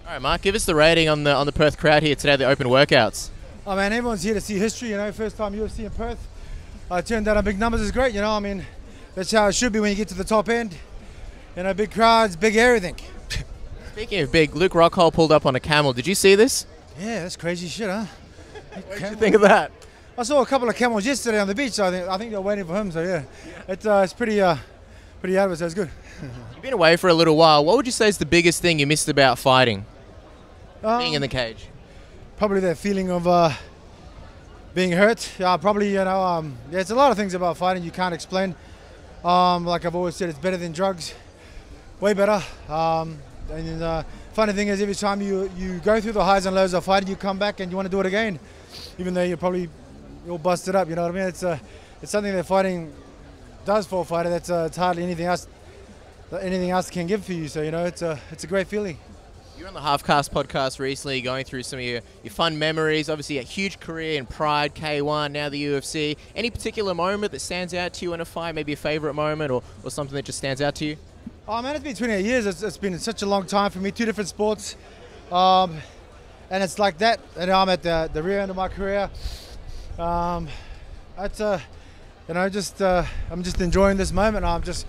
All right, Mark, give us the rating on the Perth crowd here today, the open workouts. Oh man, everyone's here to see history, first time UFC in Perth. Turned out on big numbers is great, I mean, that's how it should be when you get to the top end. Big crowds, big everything. Speaking of big, Luke Rockhold pulled up on a camel. Did you see this? Yeah, that's crazy shit, huh? What did you think of that? I saw a couple of camels yesterday on the beach, so I think they're waiting for him, so yeah. It's pretty adverse, so it's good. You've been away for a little while. What would you say is the biggest thing you missed about fighting? Being in the cage? Probably that feeling of being hurt. Yeah, probably, yeah, it's a lot of things about fighting you can't explain. Like I've always said, it's better than drugs. Way better. Funny thing is, every time you go through the highs and lows of fighting, you come back and you want to do it again, even though you're probably all busted up. You know what I mean? It's something that fighting does for a fighter. It's hardly anything else can give for you. So it's a great feeling. You're on the Halfcast podcast recently, going through some of your fun memories. Obviously, a huge career in Pride, K1, now the UFC. Any particular moment that stands out to you in a fight? Maybe a favourite moment or something that just stands out to you? Oh man, it's been 28 years. It's been such a long time for me. 2 different sports, and it's like that. And I'm at the rear end of my career. I'm just enjoying this moment. I'm just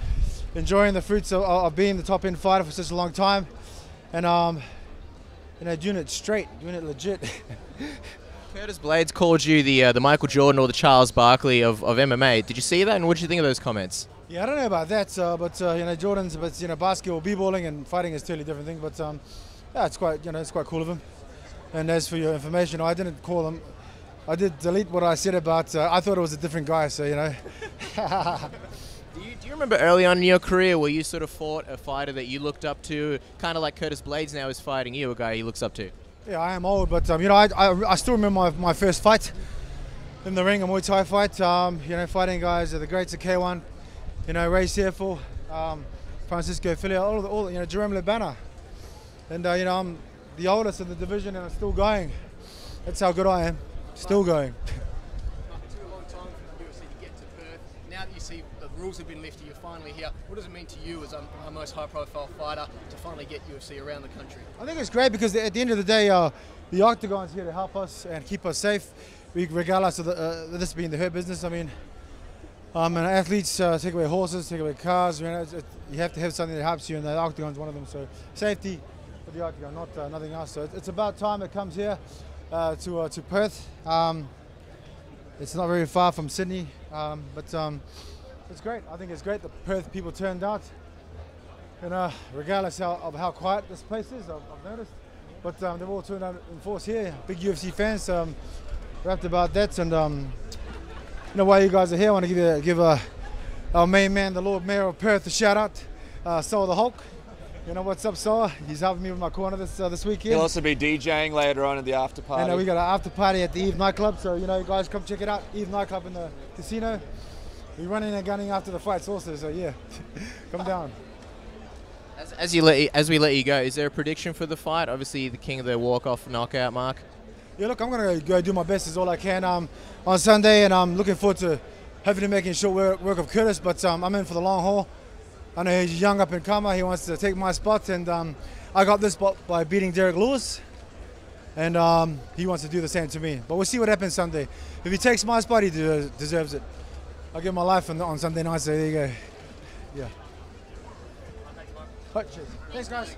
enjoying the fruits of being the top end fighter for such a long time, and doing it straight, doing it legit. Curtis Blaydes called you the Michael Jordan or the Charles Barkley of MMA. Did you see that, and what did you think of those comments? Yeah, I don't know about that, but Jordan's, basketball, b-balling and fighting is a totally different thing. But yeah, it's quite cool of him. And as for your information, I didn't call him. I did delete what I said about. I thought it was a different guy, so Do you remember early on in your career where you sort of fought a fighter that you looked up to, kind of like Curtis Blaydes now is fighting you, a guy he looks up to? Yeah, I am old, but I still remember my first fight in the ring, a Muay Thai fight. Fighting guys are the greats of K1. Ray Searful, Francisco Filia, all Jerome Lebana. And I'm the oldest in the division and I'm still going. That's how good I am. Still going. It took a long time for the UFC to get to Perth. Now that you see the rules have been lifted, you're finally here. What does it mean to you as a most high-profile fighter to finally get UFC around the country? I think it's great because at the end of the day, the Octagon's here to help us and keep us safe, regardless of this being the hurt business. I mean, and athletes take away horses, take away cars. You have to have something that helps you, and the Octagon's one of them. So safety for the Octagon, not nothing else. So it's about time it comes here to Perth. It's not very far from Sydney, but it's great. I think it's great that Perth people turned out, and regardless of how quiet this place is, I've noticed. But they've all turned out in force here. Big UFC fans, wrapped about that, and while you guys are here, I want to give our main man, the Lord Mayor of Perth, a shout out. Soul the Hulk. What's up, Soul? He's helping me with my corner this weekend. He'll also be DJing later on at the after party. And we got an after party at the Eve nightclub, so you guys come check it out. Eve nightclub in the casino. We're running and gunning after the fights also, so yeah, come down. As we let you go, is there a prediction for the fight? Obviously, the king of the walk-off knockout, Mark. Yeah, look, I'm going to go do my best as all I can on Sunday, and I'm looking forward to hopefully making short work of Curtis, but I'm in for the long haul. I know he's young up-and-comer. He wants to take my spot, and I got this spot by beating Derek Lewis, and he wants to do the same to me. But we'll see what happens Sunday. If he takes my spot, he deserves it. I'll give my life on Sunday night, so there you go. Yeah. Thanks, guys.